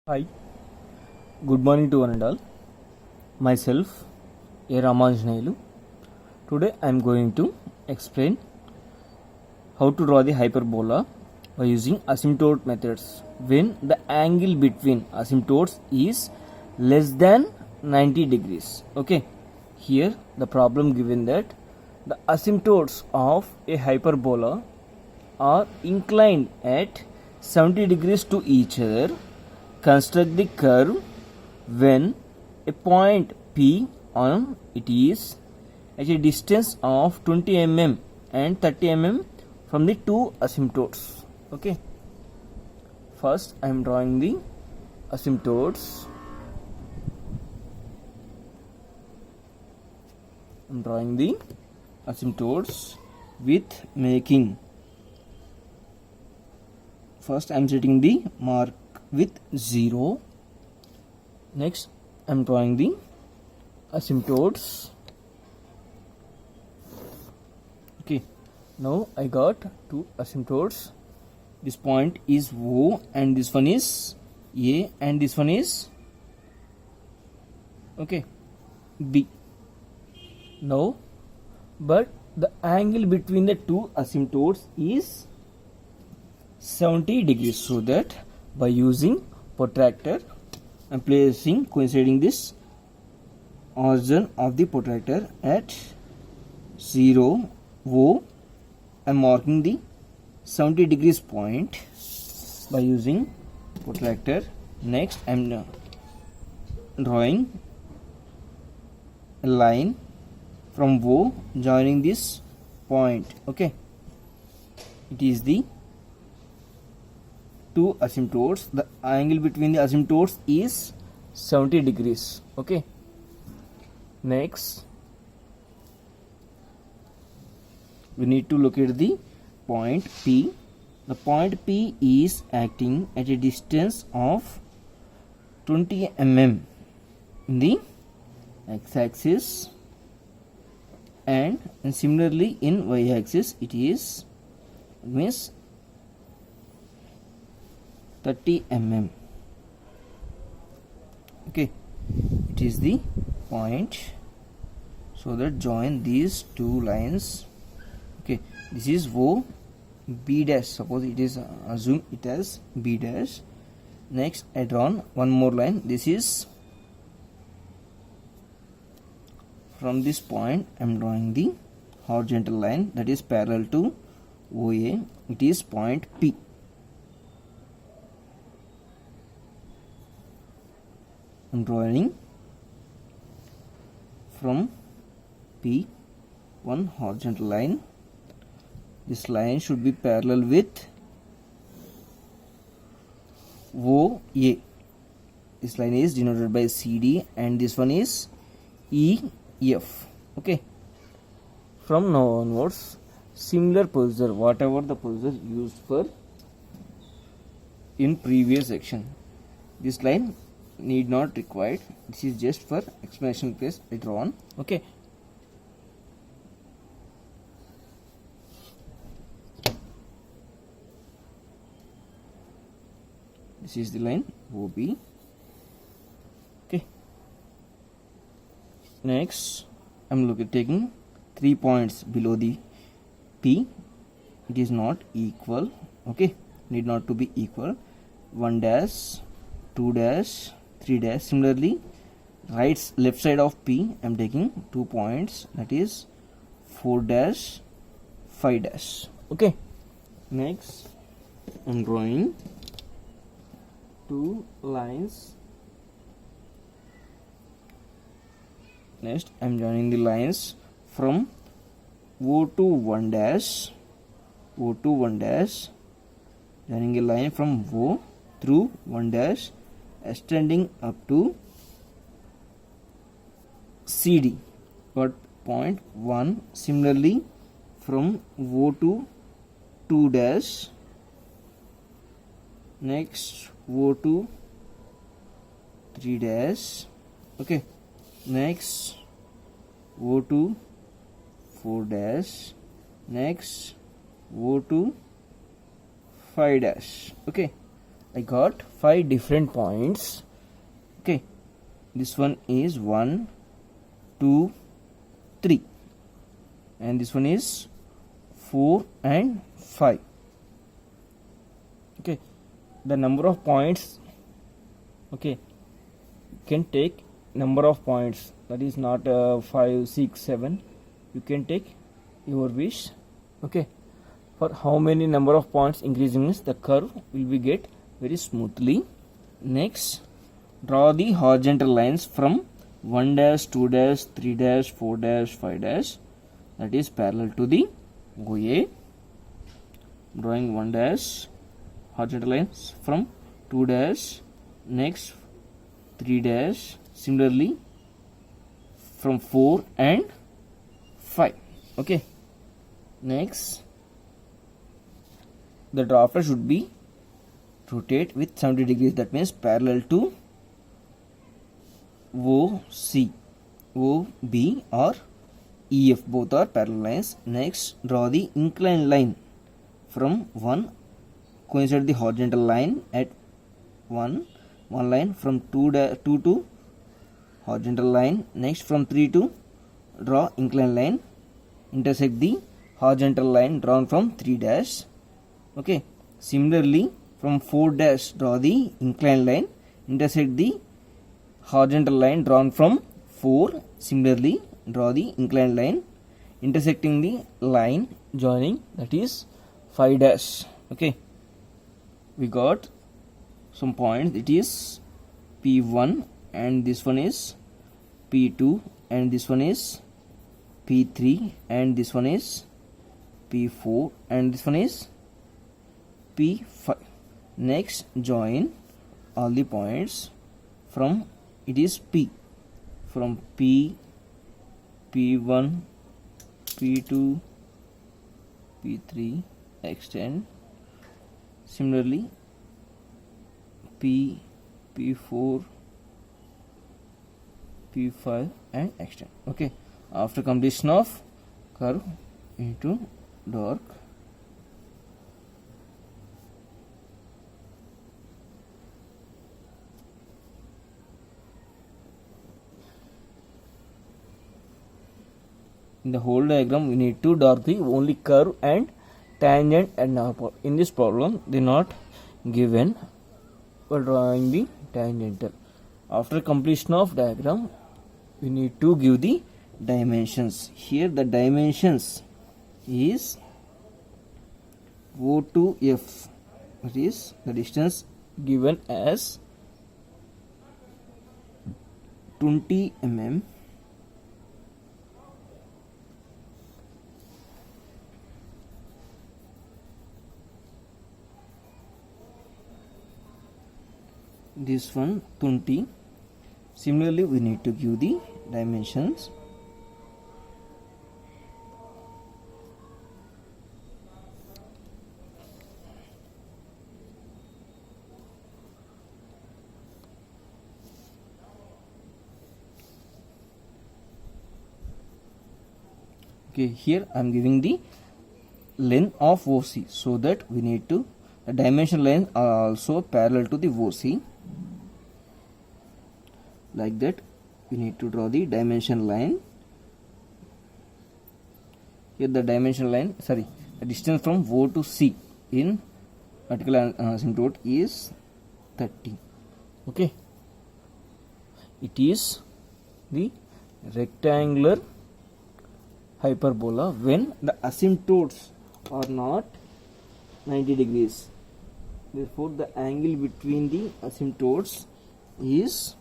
Hi, good morning to one and all. Myself, A. Ramanjanailu. Today I am going to explain how to draw the hyperbola by using asymptote methods when the angle between asymptotes is less than 90 degrees. Okay, here the problem given that the asymptotes of a hyperbola are inclined at 70 degrees to each other. Construct the curve when a point P on it is at a distance of 20 mm and 30 mm from the two asymptotes. Okay. First I am drawing the asymptotes. With making. First I am setting the mark with 0. Next I am drawing the asymptotes. Okay, now I got two asymptotes. This point is O and this one is A and this one is B. Now but the angle between the two asymptotes is 70 degrees, so that by using protractor I am placing coinciding this origin of the protractor at 0 O. I am marking the 70 degrees point by using protractor. Next I am drawing a line from O joining this point. Okay, it is the two asymptotes. The angle between the asymptotes is 70 degrees. Okay, next we need to locate the point P. The point P is acting at a distance of 20 mm in the x-axis and similarly in y-axis it is means 30 mm. Okay, it is the point, so that join these two lines. Okay, this is O, B dash. Suppose it is assume it as B dash. Next I draw one more line. This is from this point I am drawing the horizontal line that is parallel to OA. It is point P. I am drawing from P one horizontal line. This line should be parallel with OA. This line is denoted by CD and this one is EF. Okay, from now onwards similar procedure, whatever the procedure used for in previous section, this line need not required. This is just for explanation place I drawn. Okay, this is the line OB. Okay, next I am taking 3 points below the P. It is not equal. Okay, need not to be equal. 1 dash, 2 dash, 3 dash. Similarly left side of P I am taking 2 points, that is 4 dash, 5 dash. Okay, next I am drawing two lines. Next I am joining the lines from O to 1 dash, joining a line from O through 1 dash extending up to CD. Got point 1. Similarly from O to 2 dash, next O to 3 dash. Okay, next O to 4 dash, next O to 5 dash. Okay, I got 5 different points. Okay, this one is 1, 2, 3, and this one is 4 and 5. Okay, the number of points, okay, you can take number of points, that is not 5, 6, 7. You can take your wish. Okay, for how many number of points increasing means the curve will be get very smoothly. Next, draw the horizontal lines from 1 dash, 2 dash, 3 dash, 4 dash, 5 dash, that is parallel to the OA. Drawing 1 dash horizontal lines from 2 dash, next 3 dash, similarly from 4 and 5. Okay, next the drafter should be rotate with 70 degrees, that means parallel to OC, OB or EF, both are parallel lines. Next, draw the inclined line from 1 coincide the horizontal line at 1 line, from 2 to horizontal line. Next, from 3 to draw inclined line, intersect the horizontal line drawn from 3 dash. Okay, similarly from 4 dash draw the inclined line, intersect the horizontal line drawn from 4. Similarly draw the inclined line intersecting the line joining, that is 5 dash. Okay, we got some points, it is P1 and this one is P2 and this one is P3 and this one is P4 and this one is P5. Next, join all the points from, it is P, from P, P1, P2, P3, extend. Similarly P, P4, P5 and extend. Okay, after completion of curve into dark, in the whole diagram we need to dark the only curve and tangent and normal. In this problem they not given for drawing the tangential. After completion of diagram we need to give the dimensions. Here the dimensions is O to F, that is the distance given as 20 mm. This one 20. Similarly we need to give the dimensions. Okay, here I am giving the length of OC, so that we need to, the dimension lines are also parallel to the OC. Like that we need to draw the dimension line. Here the dimension line, sorry, the distance from O to C in vertical asymptote is 30. Okay, it is the rectangular hyperbola when the asymptotes are not 90 degrees. Therefore the angle between the asymptotes is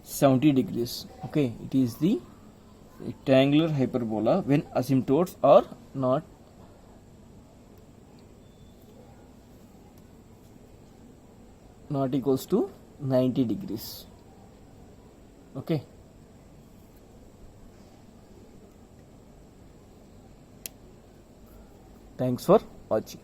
70 degrees. Okay, it is the rectangular hyperbola when asymptotes are not equals to 90 degrees. Okay, thanks for watching.